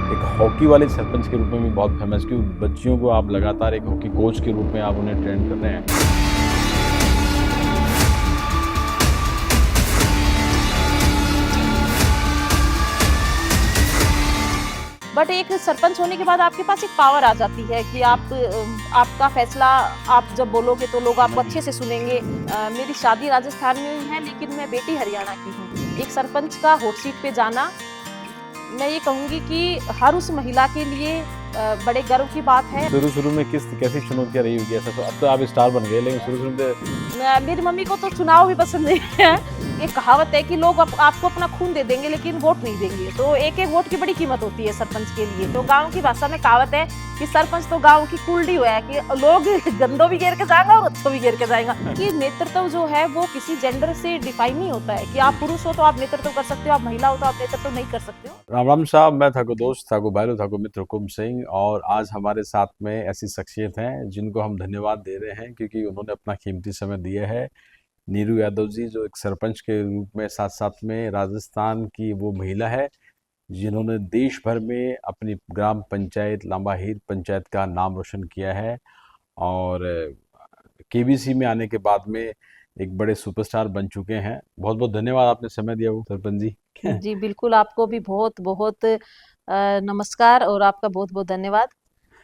एक हॉकी वाले सरपंच के रूप में भी बहुत फेमस, क्योंकि बच्चियों को आप लगातार एक हॉकी कोच के रूप में आप उन्हें ट्रेन कर रहे हैं। बट एक सरपंच होने के बाद आपके पास एक पावर आ जाती है कि आपका फैसला आप जब बोलोगे तो लोग आपको अच्छे से सुनेंगे। मेरी शादी राजस्थान में हुई है लेकिन मैं बेटी हरियाणा की हूँ। एक सरपंच का हॉट सीट पे जाना, मैं ये कहूंगी कि हर उस महिला के लिए बड़े गर्व की बात है। शुरू में कैसी चुनौतियां रही होगी ऐसा? तो अब तो आप स्टार बन गए, लेकिन शुरू में मेरी मम्मी को तो चुनाव भी पसंद नहीं है। एक कहावत है कि लोग आपको अपना खून दे देंगे लेकिन वोट नहीं देंगे, तो एक एक वोट की बड़ी कीमत होती है सरपंच के लिए। तो गांव की भाषा में कहावत है कि सरपंच तो गांव की कुंडी हुआ है कि लोग गंदो भी घेर के जाएगा और अच्छो भी घेर के जाएगा। कि नेतृत्व जो है वो किसी जेंडर से डिफाइन नहीं होता है कि आप पुरुष हो तो आप नेतृत्व कर सकते हो, आप महिला हो तो आप नेतृत्व नहीं कर सकते हो। राम राम साहब, मैं था को दोस्त, था को भाई, था को मित्र हुकुम सिंह, और आज हमारे साथ में ऐसी शख्सियत हैं जिनको हम धन्यवाद दे रहे हैं क्योंकि उन्होंने अपना कीमती समय दिया है। नीरू यादव जी, जो एक सरपंच के रूप में साथ साथ में राजस्थान की वो महिला है जिन्होंने देश भर में अपनी ग्राम पंचायत लांबाहीर पंचायत का नाम रोशन किया है, और केबीसी में आने के बाद में एक बड़े सुपरस्टार बन चुके हैं। बहुत बहुत धन्यवाद, आपने समय दिया वो सरपंच जी। जी बिल्कुल, आपको भी बहुत बहुत नमस्कार और आपका बहुत बहुत धन्यवाद।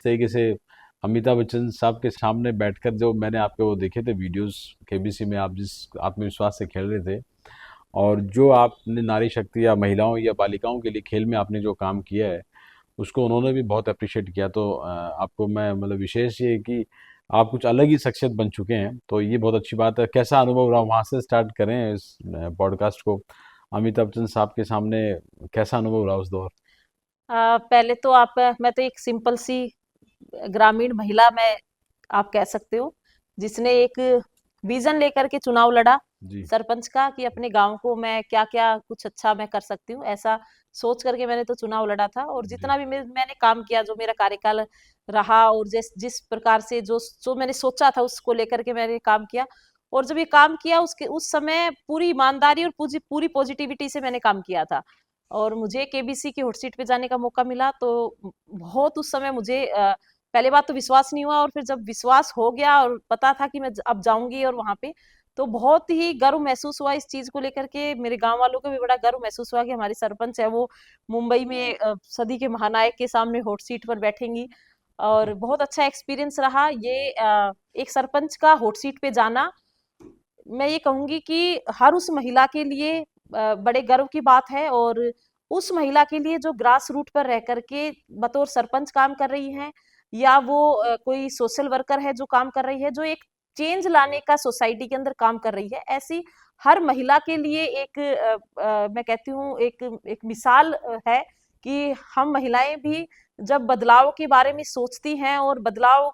तरीके से अमिताभ बच्चन साहब के सामने बैठकर जो मैंने आपके वो देखे थे वीडियोस, केबीसी में आप जिस आत्मविश्वास से खेल रहे थे, और जो आपने नारी शक्ति या महिलाओं या बालिकाओं के लिए खेल में आपने जो काम किया है उसको उन्होंने भी बहुत अप्रिशिएट किया। तो आपको मैं मतलब विशेष ये कि आप कुछ अलग ही शख्सियत बन चुके हैं, तो ये बहुत अच्छी बात है। कैसा अनुभव रहा, वहाँ से स्टार्ट करें इस पॉडकास्ट को। अमिताभ बच्चन साहब के सामने कैसा अनुभव रहा उस दौर? पहले तो मैं तो एक सिंपल सी ग्रामीण महिला, मैं आप कह सकते हो, जिसने एक विजन लेकर के चुनाव लड़ा जी सरपंच का कि अपने गांव को मैं क्या क्या कुछ अच्छा मैं कर सकती हूँ, ऐसा सोच करके मैंने तो चुनाव लड़ा था। और जी जितना भी मैंने काम किया, जो मेरा कार्यकाल रहा और जिस जिस प्रकार से जो जो मैंने सोचा था उसको लेकर के मैंने काम किया। और जब ये काम किया उसके उस समय पूरी ईमानदारी और पूरी पॉजिटिविटी से मैंने काम किया था। और मुझे केबीसी की हॉट सीट पे जाने का मौका मिला तो बहुत उस समय मुझे पहले बात तो विश्वास नहीं हुआ, और फिर जब विश्वास हो गया और पता था कि मैं अब जाऊंगी और वहां पे, तो बहुत ही गर्व महसूस हुआ इस चीज को लेकर के। मेरे गांव वालों को भी बड़ा गर्व महसूस हुआ कि हमारी सरपंच है वो मुंबई में सदी के महानायक के सामने हॉट सीट पर बैठेंगी। और बहुत अच्छा एक्सपीरियंस रहा ये एक सरपंच का हॉट सीट पे जाना। मैं ये कहूंगी कि हर उस महिला के लिए बड़े गर्व की बात है। और उस महिला के लिए जो ग्रास रूट पर रह करके बतौर सरपंच काम कर रही है, या वो कोई सोशल वर्कर है जो काम कर रही है, जो एक चेंज लाने का सोसाइटी के अंदर काम कर रही है, ऐसी हर महिला के लिए एक मैं कहती हूँ एक एक मिसाल है कि हम महिलाएं भी जब बदलाव के बारे में सोचती हैं और बदलाव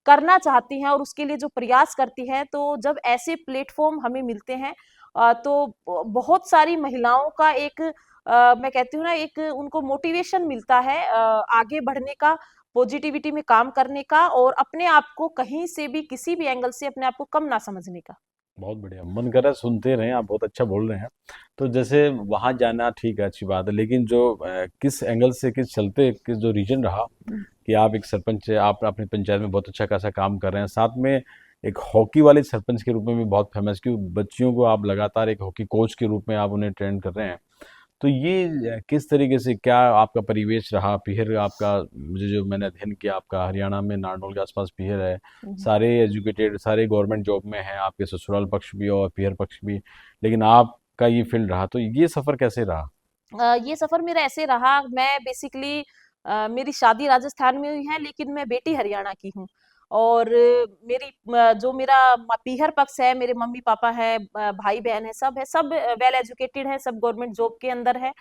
करना चाहती हैं और उसके लिए जो प्रयास करती हैं, तो जब ऐसे प्लेटफॉर्म हमें मिलते हैं तो बहुत सारी महिलाओं का एक मैं कहती हूँ ना, एक उनको मोटिवेशन मिलता है आगे बढ़ने का, पॉजिटिविटी में काम करने का, और अपने आप को कहीं से भी किसी भी एंगल से अपने आप को कम ना समझने का। बहुत बढ़िया, मन कर रहा है सुनते रहें, आप बहुत अच्छा बोल रहे हैं। तो जैसे वहां जाना ठीक है, अच्छी बात है, लेकिन जो किस एंगल से, किस चलते, किस जो रीजन रहा कि आप एक सरपंच है, आप अपनी पंचायत में बहुत अच्छा खासा काम कर रहे हैं, साथ में एक हॉकी वाले सरपंच के रूप में भी बहुत फेमस, क्योंकि बच्चियों को आप लगातार एक हॉकी कोच के रूप में आप उन्हें ट्रेन कर रहे हैं। तो ये किस तरीके से, क्या आपका परिवेश रहा? पीहर आपका, मुझे जो मैंने अध्ययन किया, आपका हरियाणा में नारनौल के आसपास पीहर है, हम्म। सारे एजुकेटेड, सारे गवर्नमेंट जॉब में हैं, आपके ससुराल पक्ष भी और पीहर पक्ष भी, लेकिन आपका ये फील्ड रहा, तो ये सफ़र कैसे रहा? ये सफर मेरा ऐसे रहा, मैं बेसिकली मेरी शादी राजस्थान में हुई है लेकिन मैं बेटी हरियाणा की हूँ। और जो मेरा पीहर पक्ष है, मेरे मम्मी पापा है, भाई बहन है, सब वेल एजुकेटेड है, सब गवर्नमेंट जॉब के अंदर है।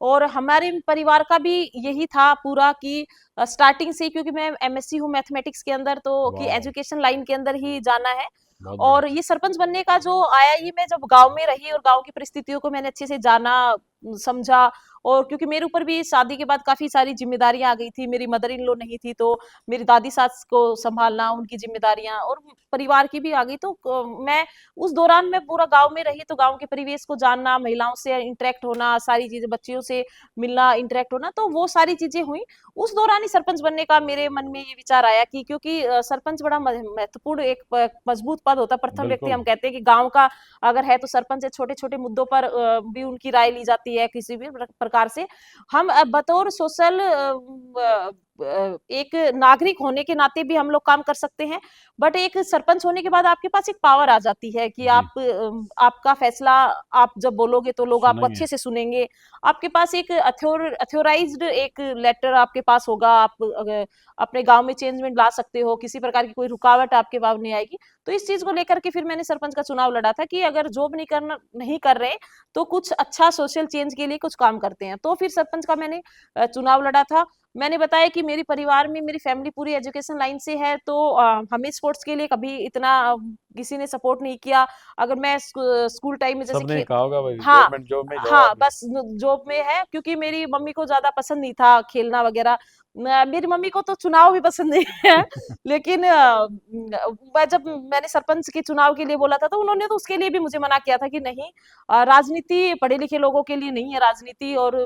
और हमारे परिवार का भी यही था पूरा कि स्टार्टिंग से ही, क्योंकि मैं एमएससी हूँ मैथमेटिक्स के अंदर, तो कि वाह, एजुकेशन लाइन के अंदर ही जाना है। बहुत और बढ़िया। ये सरपंच बनने का जो आया, ये मैं जब गांव में रही और गांव की परिस्थितियों को मैंने अच्छे से जाना, समझा, और क्योंकि मेरे ऊपर भी शादी के बाद काफी सारी जिम्मेदारियां आ गई थी, मेरी मदर इन लॉ नहीं थी तो मेरी दादी सास को संभालना, उनकी जिम्मेदारियां और परिवार की भी आ गई। तो मैं उस दौरान मैं पूरा गांव में रही, तो गांव के परिवेश को जानना, महिलाओं से इंटरेक्ट होना, सारी चीजें, बच्चियों से मिलना, इंटरेक्ट होना, तो वो सारी चीजें हुई। उस दौरान ही सरपंच बनने का मेरे मन में ये विचार आया कि क्योंकि सरपंच बड़ा महत्वपूर्ण एक मजबूत पद होता है। प्रथम व्यक्ति, हम बिल्कुल। कहते हैं कि गांव का अगर है तो सरपंच है। छोटे छोटे मुद्दों पर भी उनकी राय ली जाती है, किसी भी प्रकार से। हम बतौर सोशल एक नागरिक होने के नाते भी हम लोग काम कर सकते हैं, बट एक सरपंच होने के बाद आपके पास एक पावर आ जाती है कि जी। आप आपका फैसला आप जब बोलोगे तो लोग आपको सुनेंगे। अच्छे से सुनेंगे। आपके पास एक अथोराइज्ड एक लेटर आपके पास होगा, आप अगर अपने गांव में चेंजमेंट ला सकते हो, किसी प्रकार की कोई रुकावट आपके पास नहीं आएगी। तो इस चीज को लेकर के फिर मैंने सरपंच का चुनाव लड़ा था कि अगर जॉब नहीं कर रहे तो कुछ अच्छा सोशल चेंज के लिए कुछ काम करते हैं। तो फिर सरपंच का मैंने चुनाव लड़ा था। मैंने बताया कि मेरे परिवार में मेरी फैमिली पूरी एजुकेशन लाइन से है, तो हमें स्पोर्ट्स के लिए कभी इतना किसी ने सपोर्ट नहीं किया। अगर मैं स्कूल टाइम में जैसे सबने ही कहा होगा भाई हाँ, गवर्नमेंट जॉब में जाओ हाँ, आगे। बस जॉब में है, क्योंकि मेरी मम्मी को ज्यादा पसंद नहीं था खेलना वगैरह। मेरी मम्मी को तो चुनाव भी पसंद नहीं है। लेकिन जब मैंने सरपंच के चुनाव के लिए बोला था, तो उन्होंने तो उसके लिए भी मुझे मना किया था कि नहीं, राजनीति पढ़े लिखे लोगों के लिए नहीं है राजनीति, और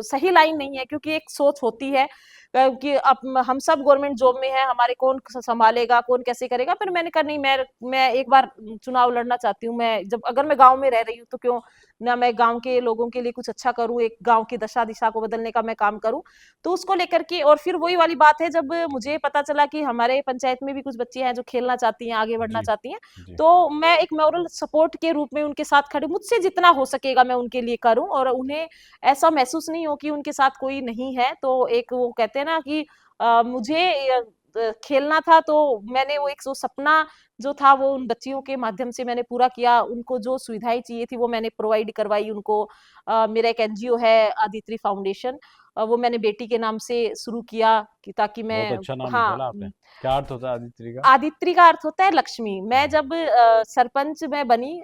सही लाइन नहीं है, क्योंकि एक सोच होती है कि अब हम सब गवर्नमेंट जॉब में है, हमारे कौन संभालेगा, कौन कैसे करेगा। फिर मैंने कहा नहीं, मैं एक बार चुनाव लड़ना चाहती हूँ। मैं जब अगर मैं गांव में रह रही हूँ तो क्यों ना मैं गांव के लोगों के लिए कुछ अच्छा करूँ, एक गांव की दशा दिशा को बदलने का मैं काम करूँ। तो उसको लेकर के, और फिर वही वाली बात है, जब मुझे पता चला कि हमारे पंचायत में भी कुछ बच्चे हैं जो खेलना चाहती हैं, आगे बढ़ना जी। चाहती हैं, जी। तो मैं एक मॉरल सपोर्ट के रूप में उनके साथ खड़ी, मुझसे जितना हो सकेगा मैं उनके लिए करूं, और उन्हें ऐसा महसूस नहीं हो कि उनके साथ कोई नहीं है। तो एक वो कहते हैं ना कि मुझे खेलना था, तो मैंने वो एक सपना जो था वो उन बच्चियों के माध्यम से मैंने पूरा किया। उनको जो सुविधाएं चाहिए थी वो मैंने प्रोवाइड करवाई उनको। मेरा एक एनजीओ है आदित्रि फाउंडेशन, वो मैंने बेटी के नाम से शुरू किया कि ताकि मैं, बहुत अच्छा नाम हाँ, निकाला आपने। क्या अर्थ होता है आदित्य का? आदित्रि का अर्थ होता है लक्ष्मी। मैं वाह। जब सरपंच मैं बनी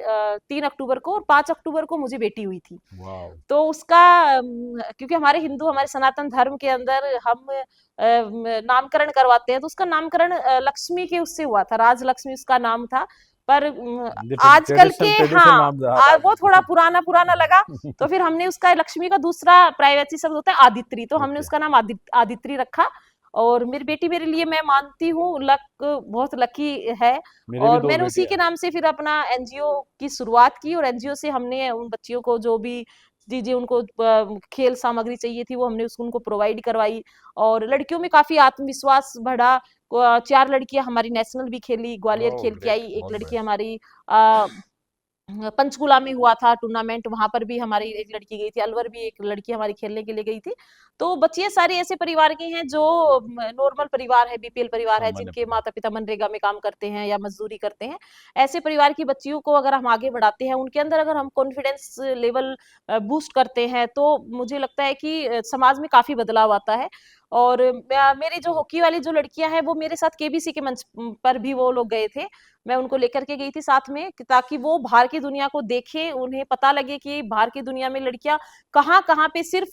3 अक्टूबर को, और 5 अक्टूबर को मुझे बेटी हुई थी। वाह। तो उसका क्योंकि हमारे हिंदू, हमारे सनातन धर्म के अंदर हम नामकरण करवाते हैं, तो उसका नामकरण लक्ष्मी के उससे हुआ था, राज लक्ष्मी उसका नाम था। पर आजकल के, ट्रेडिशन ट्रेडिशन हाँ, नाम था वो थोड़ा राज। पुराना पुराना लगा, तो फिर हमने उसका, लक्ष्मी का दूसरा प्राइवेसी शब्द होता है आदित्रि, तो हमने ओके। उसका नाम आदित्रि रखा। और मेरी बेटी मेरे लिए, मैं मानती हूँ, लक बहुत लकी है। मेरे भी और दो मैंने उसी बेटियां के हैं। नाम से फिर अपना एनजीओ की शुरुआत की, और एनजीओ से हमने उन बच्चियों को जो भी जी उनको खेल सामग्री चाहिए थी वो हमने उसको उनको प्रोवाइड करवाई। और लड़कियों में काफी आत्मविश्वास बढ़ा। 4 लड़कियां हमारी नेशनल भी खेली, ग्वालियर ओह खेल के ग्रेट, आई। एक बहुत लड़की बढ़िया। हमारी पंचकुला में हुआ था टूर्नामेंट, वहां पर भी हमारी एक लड़की गई थी। अलवर भी एक लड़की हमारी खेलने के लिए गई थी। तो बच्चियां सारे ऐसे परिवार की हैं जो नॉर्मल परिवार है, बीपीएल परिवार है, सामान्य जिनके परिवार। माता पिता मनरेगा में काम करते हैं या मजदूरी करते हैं। ऐसे परिवार की बच्चियों को अगर हम आगे बढ़ाते हैं, उनके अंदर अगर हम कॉन्फिडेंस लेवल बूस्ट करते हैं, तो मुझे लगता है कि समाज में काफी बदलाव आता है। और मेरी जो हॉकी वाली जो लड़कियां हैं, वो मेरे साथ केबीसी के मंच पर भी वो लोग गए थे। मैं उनको लेकर के गई थी साथ में, ताकि वो बाहर की दुनिया को देखें, उन्हें पता लगे कि बाहर की दुनिया में लड़कियां कहाँ कहाँ पे सिर्फ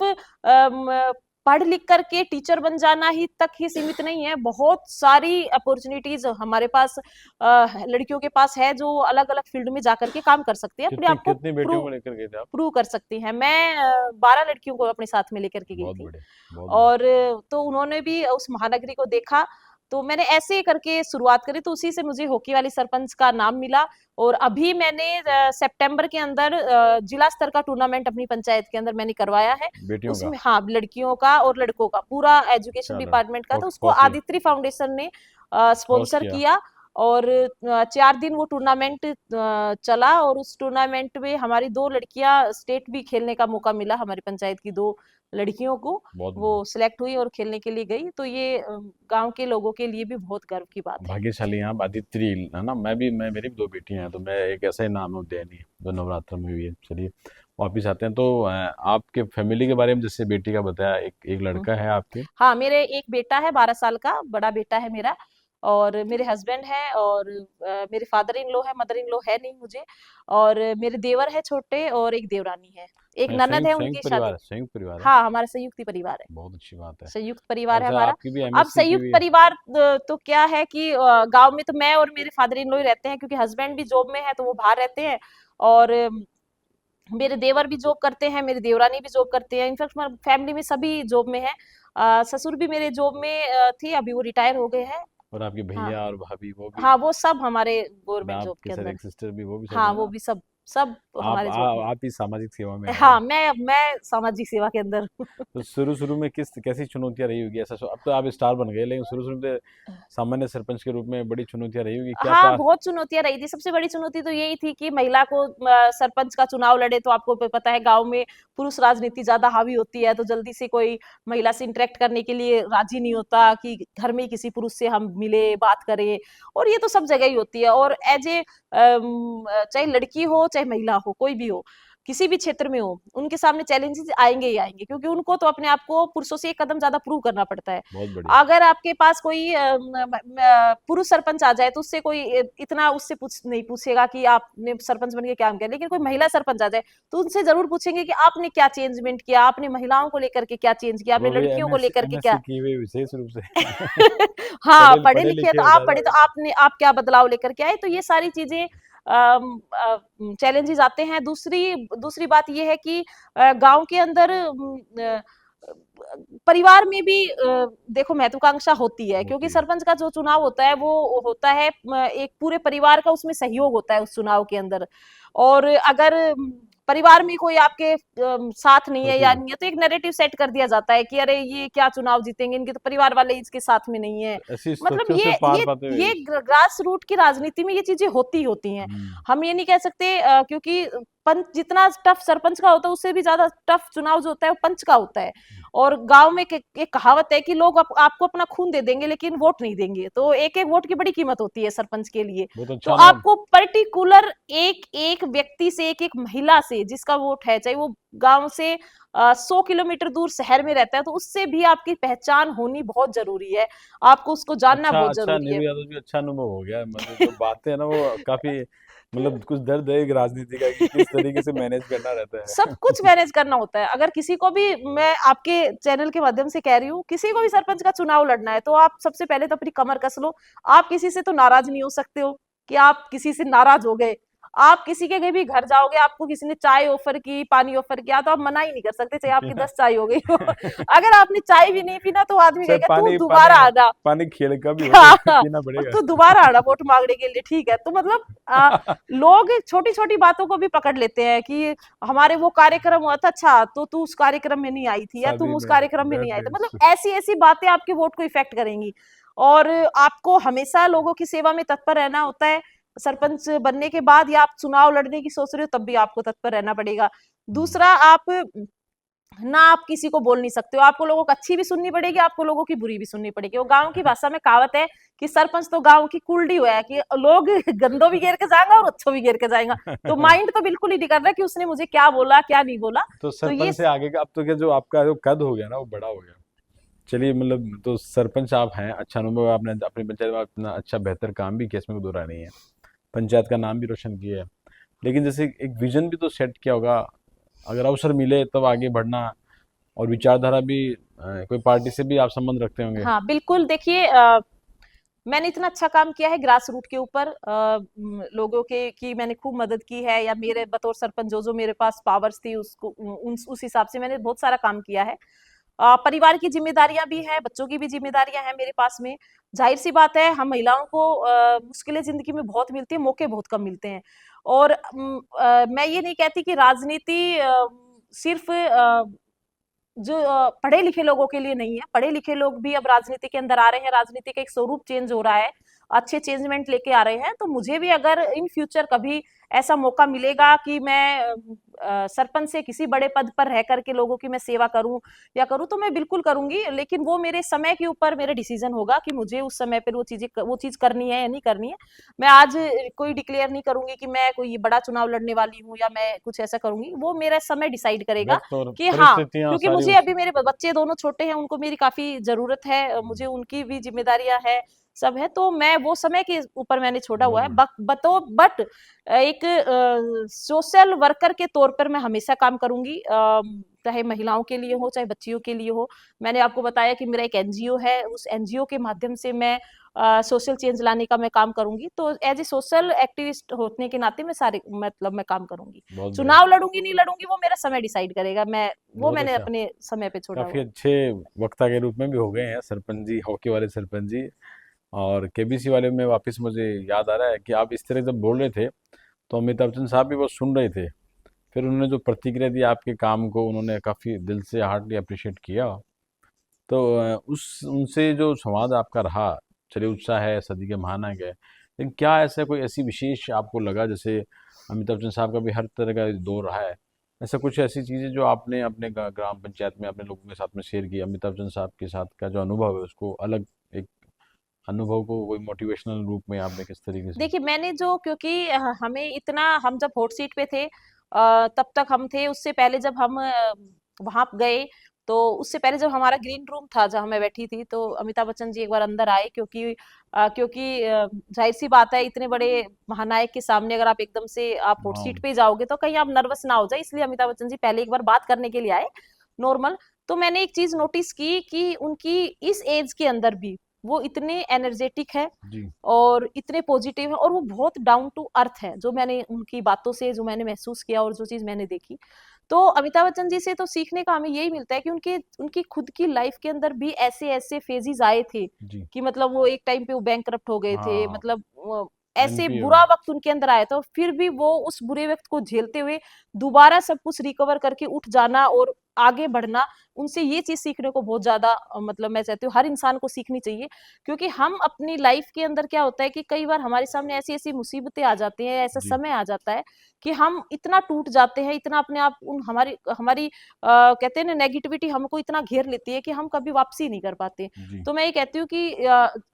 पढ़ लिख करके टीचर बन जाना ही तक ही सीमित नहीं है। बहुत सारी अपॉर्चुनिटीज हमारे पास लड़कियों के पास है, जो अलग अलग फील्ड में जाकर के काम कर सकती है, अपने कितनी आप को कितनी बेटियों को लेकर गए थे आप? प्रूव कर सकती हैं। मैं 12 लड़कियों को अपने साथ में लेकर के गई बहुत थी। बढ़िया, बहुत बढ़िया। और तो उन्होंने भी उस महानगरी को देखा, तो मैंने ऐसे करके शुरुआत करी, तो उसी से मुझे हॉकी वाली सरपंच का नाम मिला। और अभी मैंने सितंबर के अंदर जिला स्तर का टूर्नामेंट अपनी पंचायत के अंदर मैंने करवाया है। बेटियों का? उसमें, हाँ, लड़कियों का और लड़कों का, पूरा एजुकेशन चलो, डिपार्टमेंट का था। उसको काफी आदित्रि फाउंडेशन ने होस्ट स्पॉन्सर किया। किया। और 4 दिन वो टूर्नामेंट चला, और उस टूर्नामेंट में हमारी 2 लड़कियां स्टेट भी खेलने का मौका मिला, हमारी पंचायत की 2 लड़कियों को। बहुत वो बढ़िया। सिलेक्ट हुई और खेलने के लिए गई। तो ये गांव के लोगों के लिए भी बहुत गर्व की बात है। भाग्यशाली हैं आप आदित्य, है ना? मैं मेरी भी दो बेटियां हैं, तो मैं एक ऐसा ही नाम उद्या नहीं जो नवरात्र में हुई है। चलिए वापिस आते हैं, तो आपके फैमिली के बारे में, जैसे बेटी का बताया, एक एक हम्म। लड़का है आपके। हाँ, मेरे एक बेटा है 12 साल का, बड़ा बेटा है मेरा। और मेरे हस्बैंड हैं, और मेरे फादर इन लॉ है, मदर इन लॉ है नहीं मुझे, और मेरे देवर है छोटे, और एक देवरानी है, एक ननद संयुक्त है, संयुक्त उनकी परिवार शादी। है, संयुक्त परिवार है। हाँ, हमारा संयुक्त ही परिवार है, बहुत अच्छी बात है। संयुक्त परिवार है अच्छा, हमारा। आपकी भी अब एमएससी की संयुक्त भी है। परिवार तो क्या है कि गांव में तो मैं और मेरे फादर इन लॉ ही रहते हैं, क्योंकि हस्बैंड भी जॉब में है तो वो बाहर रहते हैं, और मेरे देवर भी जॉब करते हैं, मेरी देवरानी भी जॉब करते हैं, इनफैक्ट फैमिली में सभी जॉब में है। ससुर भी मेरे जॉब में थे, अभी वो रिटायर हो गए हैं। और आपके हाँ, भैया और भाभी वो भी, हाँ, वो सब हमारे और गवर्नमेंट जॉब आपके के सर अंदर। एक सिस्टर भी, वो भी सब हाँ, है वो ना। भी सब सब हमारे जॉब में। आप ही सामाजिक सेवा में आए हो। हाँ, मैं सामाजिक सेवा के अंदर हूँ। तो शुरू शुरू में कैसी चुनौतियां रही होगी, ऐसा अब तो आप स्टार बन गए, लेकिन शुरू शुरू में सामान्य सरपंच के रूप में बड़ी चुनौतियां रही होगी, क्या हाँ, क्या। बहुत चुनौतियां रही थी। सबसे बड़ी चुनौती तो यही थी कि महिला को सरपंच का चुनाव लड़े, तो आपको पता है गांव में पुरुष राजनीति ज्यादा हावी होती है, तो जल्दी से कोई महिला से इंटरेक्ट करने के लिए राजी नहीं होता कि घर में ही किसी पुरुष से हम मिले, बात करें। और ये तो सब जगह ही होती है, और एज ए चाहे लड़की हो चाहे महिला हो, कोई भी हो, किसी भी क्षेत्र में हो, उनके सामने चैलेंजेस आएंगे ही आएंगे, क्योंकि उनको तो अपने आप को पुरुषों से एक कदम ज्यादा प्रूव करना पड़ता है। बहुत बढ़िया। अगर आपके पास कोई पुरुष सरपंच आ जाए, तो उससे कोई इतना उससे नहीं पूछेगा कि आपने सरपंच बन के क्या किया, लेकिन कोई महिला सरपंच आ जाए तो उनसे जरूर पूछेंगे कि आपने क्या चेंजमेंट किया, आपने महिलाओं को लेकर के क्या चेंज किया, आपने वो भी लड़कियों को एमएससी लेकर के एमएससी क्या। की हुई विशेष रूप से। हाँ, पढ़े पढ़े लिखे हैं, लिखे तो हो आप ज्यादा पढ़े, तो हो। आपने आप क्या बदलाव लेकर के आए, तो ये सारी चीजें चैलेंजेस आते हैं। दूसरी दूसरी बात ये है कि गांव के अंदर परिवार में भी देखो महत्वाकांक्षा होती है, क्योंकि होती है। सरपंच का जो चुनाव होता है वो होता है एक पूरे परिवार का उसमें सहयोग होता है उस चुनाव के अंदर। और अगर परिवार में कोई आपके साथ नहीं है तो या फिर नहीं है, तो एक नैरेटिव सेट कर दिया जाता है कि अरे ये क्या चुनाव जीतेंगे, इनके तो परिवार वाले इसके साथ में नहीं है। ऐसी मतलब स्थितियों से पार पाते हुए। ये ग्रास रूट की राजनीति में ये चीजें होती होती हैं। हम्म। हम ये नहीं कह सकते क्योंकि पंच जितना टफ सरपंच का होता है, उससे भी ज्यादा टफ चुनाव जो होता है वो पंच का होता है। और गांव में एक कहावत है कि लोग आपको अपना खून दे देंगे लेकिन वोट नहीं देंगे, तो एक एक वोट की बड़ी कीमत होती है सरपंच के लिए। बहुत तो अच्छा ना। आपको पर्टिकुलर एक एक व्यक्ति से, एक एक महिला से जिसका वोट है, चाहे वो गांव से 100 किलोमीटर दूर शहर में रहता है, तो उससे भी आपकी पहचान होनी बहुत जरूरी है, आपको उसको जानना अच्छा बहुत अच्छा, जरूरी है। नीरू यादव जी, अच्छा अनुभव हो गया, मतलब जो बातें है ना वो काफी, मतलब कुछ दर्द है एक राजनीति का कि किस तरीके से मैनेज करना रहता सब है। कुछ मैनेज करना होता है। अगर किसी को भी, मैं आपके चैनल के माध्यम से कह रही हूँ, किसी को भी सरपंच का चुनाव लड़ना है, तो आप सबसे पहले तो अपनी कमर कस लो। आप किसी से तो नाराज नहीं हो सकते हो कि आप किसी से नाराज हो गए। आप किसी के भी घर जाओगे, आपको किसी ने चाय ऑफर की, पानी ऑफर किया, तो आप मना ही नहीं कर सकते, चाहे आपकी 10 चाय हो गई हो। अगर आपने चाय भी नहीं पीना, तो आदमी सर, कहेगा तू पानी दोबारा पानी आना। पानी खेल का भी हो तो हाँ, पीना तो पड़ेगा। दोबारा आना वोट मांगने के लिए, ठीक है। तो मतलब लोग छोटी छोटी बातों को भी पकड़ लेते हैं कि हमारे वो कार्यक्रम हुआ था, अच्छा तो तू उस कार्यक्रम में नहीं आई थी, या तुम शादी उस में कार्यक्रम में नहीं आए थे। बर्थडे। मतलब ऐसी ऐसी बातें आपके वोट को इफेक्ट करेंगी। और आपको हमेशा लोगों की सेवा में तत्पर रहना होता है। सरपंच बनने के बाद, या आप चुनाव लड़ने की सोच रहे हो, तब भी आपको तत्पर रहना पड़ेगा। दूसरा, आप ना आप किसी को बोल नहीं सकते हो, आपको लोगों को अच्छी भी सुननी पड़ेगी, आपको लोगों की बुरी भी सुननी पड़ेगी। वो गांव की भाषा में कहावत है कि सरपंच तो गांव की कुलडी हुआ है, कि लोग गंदो भी घेर के जाएगा और अच्छो भी घेर के जाएगा। तो माइंड तो बिल्कुल ही नहीं कर रहा कि उसने मुझे क्या बोला क्या नहीं बोला। तो तो ये सरपंच से आगे का अब तो क्या, जो आपका जो कद हो गया ना वो बड़ा हो गया। चलिए, मतलब तो सरपंच आप हैं, अच्छा अनुभव, आपने अपनी पंचायत में अपना अच्छा बेहतर काम भी किया, इसमें कोई दो राय नहीं है, पंचायत का नाम भी रोशन किया है। लेकिन जैसे एक विजन भी तो सेट किया होगा, अगर अवसर मिले तब आगे बढ़ना, और विचारधारा भी, कोई पार्टी से भी आप संबंध रखते होंगे। हाँ, बिल्कुल। देखिए, मैंने इतना अच्छा काम किया है ग्रास रूट के ऊपर, लोगों के की मैंने खूब मदद की है, या मेरे बतौर सरपंच जो जो मेरे पास पावर्स थी उसको उस हिसाब से मैंने बहुत सारा काम किया है। परिवार की जिम्मेदारियां भी हैं, बच्चों की भी जिम्मेदारियां हैं मेरे पास में। जाहिर सी बात है, हम महिलाओं को मुश्किलें जिंदगी में बहुत मिलती है, मौके बहुत कम मिलते हैं। और मैं ये नहीं कहती कि राजनीति सिर्फ जो पढ़े लिखे लोगों के लिए नहीं है। पढ़े लिखे लोग भी अब राजनीति के अंदर आ रहे हैं, राजनीति का एक स्वरूप चेंज हो रहा है, अच्छे चेंजमेंट लेके आ रहे हैं। तो मुझे भी अगर इन फ्यूचर कभी ऐसा मौका मिलेगा कि मैं सरपंच से किसी बड़े पद पर रह करके लोगों की मैं सेवा करूं या करूं, तो मैं बिल्कुल करूंगी। लेकिन वो मेरे समय के ऊपर मेरा डिसीजन होगा कि मुझे उस समय पर वो चीज करनी है या नहीं करनी है। मैं आज कोई डिक्लेयर नहीं करूंगी कि मैं कोई बड़ा चुनाव लड़ने वाली हूँ या मैं कुछ ऐसा करूंगी, वो मेरा समय डिसाइड करेगा। वक्त और कि हाँ, परिस्थितियां क्योंकि सारी मुझे उस। अभी मेरे बच्चे दोनों छोटे हैं, उनको मेरी काफी जरूरत है, मुझे उनकी भी जिम्मेदारियां है। सब है, तो मैं वो समय के ऊपर मैंने छोड़ा बहुत हुआ है। बढ़िया। बट एक सोशल वर्कर के तौर पर मैं हमेशा काम करूंगी, चाहे महिलाओं के लिए हो चाहे बच्चियों के लिए हो। मैंने आपको बताया कि मेरा एक एनजीओ है, उस एनजीओ के माध्यम से मैं सोशल चेंज लाने का मैं काम करूंगी। तो एज ए सोशल एक्टिविस्ट होने के नाते मैं सारे मतलब मैं काम करूंगी। बहुत बढ़िया। चुनाव लड़ूंगी नहीं लड़ूंगी वो मेरा समय डिसाइड करेगा, मैं वो बहुत मैंने अच्छा। अपने समय पे छोड़ा काफी हुआ है। अच्छे वक्ता के रूप में भी हो गए हैं सरपंच जी, हॉकी वाले सरपंच जी। और केबीसी वाले में वापस मुझे याद आ रहा है कि आप इस तरह जब बोल रहे थे तो अमिताभ बच्चन साहब भी वो सुन रहे थे। फिर उन्होंने जो प्रतिक्रिया दी आपके काम को, उन्होंने काफी दिल से हार्टली अप्रिशिएट किया। तो उस उनसे जो संवाद आपका रहा, चलिए उत्साह है, सदी के महानायक है, लेकिन क्या ऐसा कोई ऐसी विशेष आपको लगा, जैसे अमिताभ बच्चन साहब का भी हर तरह का दौर रहा है, ऐसा कुछ ऐसी चीज़ें जो आपने अपने ग्राम पंचायत में अपने लोगों के साथ में शेयर की, अमिताभ बच्चन साहब के साथ का जो अनुभव है उसको अलग एक अनुभव को कोई मोटिवेशनल रूप में आपने किस तरीके से? देखिए मैंने जो क्योंकि हमें इतना हम जब हॉट सीट पे थे तब तक हम थे, उससे पहले जब हम वहां गए तो उससे पहले जब हमारा ग्रीन रूम था जहां मैं बैठी थी, तो अमिताभ बच्चन जी एक बार अंदर आए, क्योंकि जाहिर सी बात है इतने बड़े महानायक के सामने अगर आप एकदम से आप हॉट हाँ। सीट पे जाओगे तो कहीं आप नर्वस ना हो जाए, इसलिए अमिताभ बच्चन जी पहले एक बार बात करने के लिए आए नॉर्मल। तो मैंने एक चीज नोटिस की कि उनकी इस एज के अंदर भी वो इतने एनर्जेटिक है जी। और इतने पॉजिटिव है और वो बहुत डाउन टू अर्थ है, जो मैंने उनकी बातों से जो मैंने महसूस किया और जो चीज मैंने देखी। तो अमिताभ बच्चन जी से तो सीखने का हमें यही मिलता है कि उनके उनकी खुद की लाइफ के अंदर भी ऐसे ऐसे फेजेस आए थे जी। कि मतलब वो एक टाइम पे वो बैंकरप्ट हो गए थे, हाँ। मतलब ऐसे एनपीए बुरा वक्त उनके अंदर आया था और फिर भी वो उस बुरे वक्त को झेलते हुए दोबारा सब कुछ रिकवर करके उठ जाना और आगे बढ़ना, उनसे ये चीज सीखने को बहुत ज्यादा मतलब मैं चाहती हूँ हर इंसान को सीखनी चाहिए। क्योंकि हम अपनी लाइफ के अंदर क्या होता है कि कई बार हमारे सामने ऐसी ऐसी मुसीबतें आ जाती हैं, ऐसा जी। समय आ जाता है कि हम इतना टूट जाते हैं, इतना अपने आप उन हमारी हमारी कहते हैं ना नेगेटिविटी हमको इतना घेर लेती है कि हम कभी वापसी नहीं कर पाते। जी। तो मैं ये कहती हूँ कि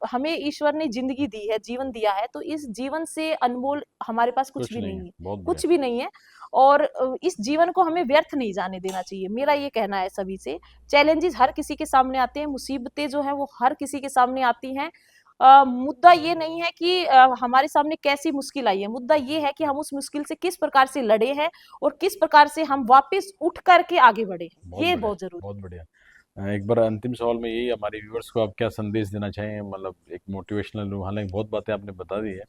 हमें ईश्वर ने जिंदगी दी है, जीवन दिया है, तो इस जीवन से अनमोल हमारे पास कुछ कुछ भी नहीं नहीं है। है, बहुत बढ़िया। कुछ भी नहीं है। और इस जीवन को हमें व्यर्थ नहीं जाने देना चाहिए, मेरा ये कहना है सभी से। चैलेंजेस हर किसी के सामने आते हैं, मुसीबतें जो है वो हर किसी के सामने आती हैं। मुद्दा ये नहीं है कि हमारे सामने कैसी मुश्किल आई है, मुद्दा ये है कि हम उस मुश्किल से किस प्रकार से लड़े हैं और किस प्रकार से हम वापस उठ करके आगे बढ़े हैं, बहुत ये बढ़िया। बहुत जरूरी बहुत बढ़िया। एक बार अंतिम सवाल में यही हमारे व्यूअर्स को आप क्या संदेश देना चाहें, मतलब एक मोटिवेशनल, हालांकि बहुत बातें आपने बता दी है।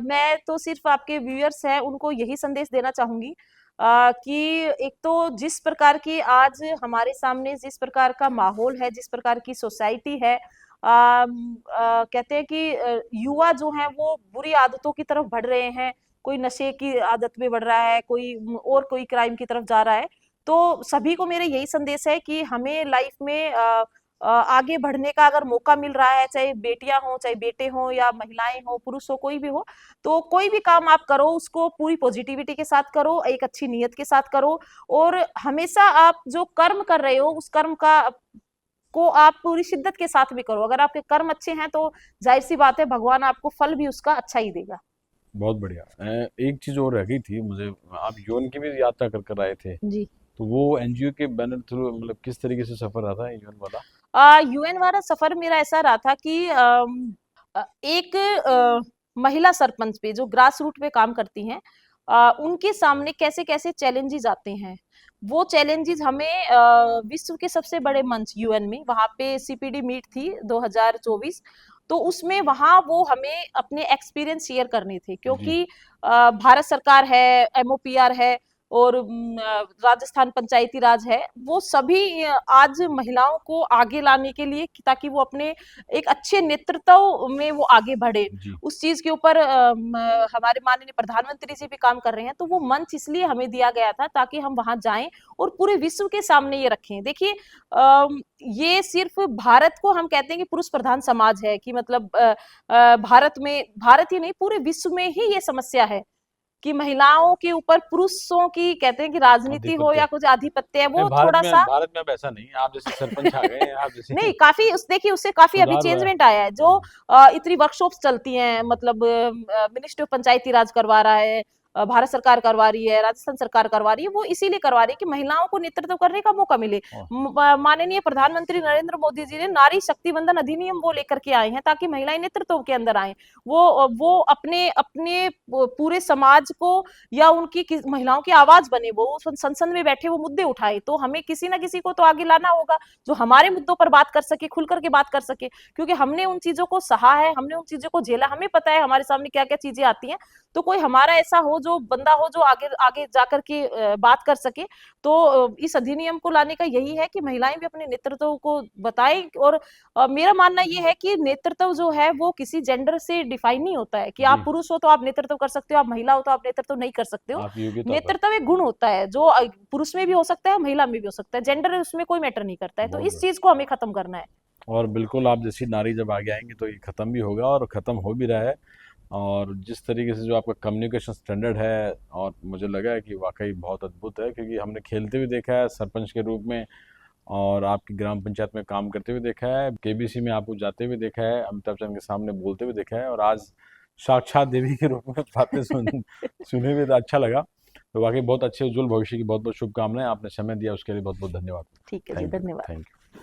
मैं तो सिर्फ आपके व्यूअर्स हैं उनको यही संदेश देना चाहूंगी कि एक तो जिस प्रकार की आज हमारे सामने जिस प्रकार का माहौल है, जिस प्रकार की सोसाइटी है, कहते हैं कि युवा जो है वो बुरी आदतों की तरफ बढ़ रहे हैं, कोई नशे की आदत में बढ़ रहा है, कोई और कोई क्राइम की तरफ जा रहा है। तो सभी को मेरा यही संदेश है कि हमें लाइफ में आगे बढ़ने का अगर मौका मिल रहा है, चाहे बेटियां हो चाहे बेटे हो या महिलाएं हो पुरुष हो कोई भी हो, तो कोई भी काम आप करो उसको पूरी पॉजिटिविटी के साथ करो, एक अच्छी नीयत के साथ करो। और हमेशा आप जो कर्म कर रहे हो उस कर्म का को आप पूरी शिद्दत के साथ भी करो, अगर आपके कर्म अच्छे हैं तो जाहिर सी बात है भगवान आपको फल भी उसका अच्छा ही देगा। बहुत बढ़िया। एक चीज़ और रह गई थी मुझे, आप यूएन की भी यात्रा कर कर आए थे, जी। तो वो एनजीओ के बैनर थ्रू, मतलब किस तरीके से सफर रहा था यूएन वाला? यूएन वाला सफर मेरा ऐसा रहा था कि एक महिला सरपंच पे जो ग्रास रूट पे काम करती हैं, उनके सामने कैसे कैसे चैलेंजेस आते हैं, वो चैलेंजेस हमें विश्व के सबसे बड़े मंच यूएन में वहां पे सीपीडी मीट थी 2024, तो उसमें वहां वो हमें अपने एक्सपीरियंस शेयर करने थे, जी। क्योंकि भारत सरकार है, एमओपीआर है और राजस्थान पंचायती राज है, वो सभी आज महिलाओं को आगे लाने के लिए ताकि वो अपने एक अच्छे नेतृत्व में वो आगे बढ़े, जी। उस चीज के ऊपर हमारे माननीय प्रधानमंत्री जी भी काम कर रहे हैं। तो वो मंच इसलिए हमें दिया गया था ताकि हम वहां जाएं और पूरे विश्व के सामने ये रखें। देखिए ये सिर्फ भारत को हम कहते हैं कि पुरुष प्रधान समाज है कि मतलब भारत में, भारत ही नहीं पूरे विश्व में ही ये समस्या है कि महिलाओं के ऊपर पुरुषों की कहते हैं कि राजनीति हो आधिपत्य। या कुछ आधिपत्य है, नहीं, वो थोड़ा सा भारत में अब ऐसा नहीं है, आप जैसे सरपंच आ गए हैं, आप जैसे नहीं, काफी उस देखिए उससे काफी अभी सुधार हुआ है। चेंजमेंट आया है, जो इतनी वर्कशॉप्स चलती हैं, मतलब मिनिस्ट्री ऑफ पंचायती राज करवा रहा है, भारत सरकार करवा रही है, राजस्थान सरकार करवा रही है, वो इसीलिए करवा रही है कि महिलाओं को नेतृत्व करने का मौका मिले। माननीय प्रधानमंत्री नरेंद्र मोदी जी ने नारी शक्ति बंधन अधिनियम वो लेकर के आए हैं ताकि महिलाएं नेतृत्व के अंदर आए। वो अपने अपने पूरे समाज को या उनकी महिलाओं की आवाज बने, वो संसद में बैठे वो मुद्दे उठाए। तो हमें किसी ना किसी को तो आगे लाना होगा जो हमारे मुद्दों पर बात कर सके, खुल करके बात कर सके, क्योंकि हमने उन चीजों को सहा है, हमने उन चीजों को झेला, हमें पता है हमारे सामने क्या क्या चीजें आती हैं। तो कोई हमारा ऐसा हो जो बंदा हो जो आगे आगे जाकर के बात कर सके। तो इस अधिनियम को लाने का यही है कि महिलाएं भी अपने नेतृत्व को बताएं। और मेरा मानना ये है कि नेतृत्व जो है वो किसी जेंडर से डिफाइन नहीं होता है कि आप जी पुरुष हो तो आप नेतृत्व कर सकते हो, आप महिला हो तो आप नेतृत्व नहीं कर सकते हो। आप योग्यता पर नेतृत्व एक गुण होता है जो पुरुष में भी हो सकता है, महिला में भी हो सकता है, जेंडर उसमें कोई मैटर नहीं करता है। तो बहुत इस चीज को हमें खत्म करना है। और बिल्कुल आप जैसी नारी जब आगे आएंगी तो ये ख़त्म भी होगा और ख़त्म हो भी रहा है। और जिस तरीके से जो आपका कम्युनिकेशन स्टैंडर्ड है और मुझे लगा है कि वाकई बहुत अद्भुत है, क्योंकि हमने खेलते हुए देखा है सरपंच के रूप में और आपकी ग्राम पंचायत में काम करते हुए देखा है, केबीसी में आपको जाते हुए देखा है, अमिताभ बच्चन के सामने बोलते हुए देखा है और आज साक्षात देवी के रूप में बातें सुने हुए तो अच्छा लगा। तो वाकई बहुत अच्छे उज्जवल भविष्य की बहुत बहुत शुभकामनाएं। आपने समय दिया उसके लिए बहुत बहुत धन्यवाद। ठीक है जी, थैंक यू धन्यवाद। Thank you.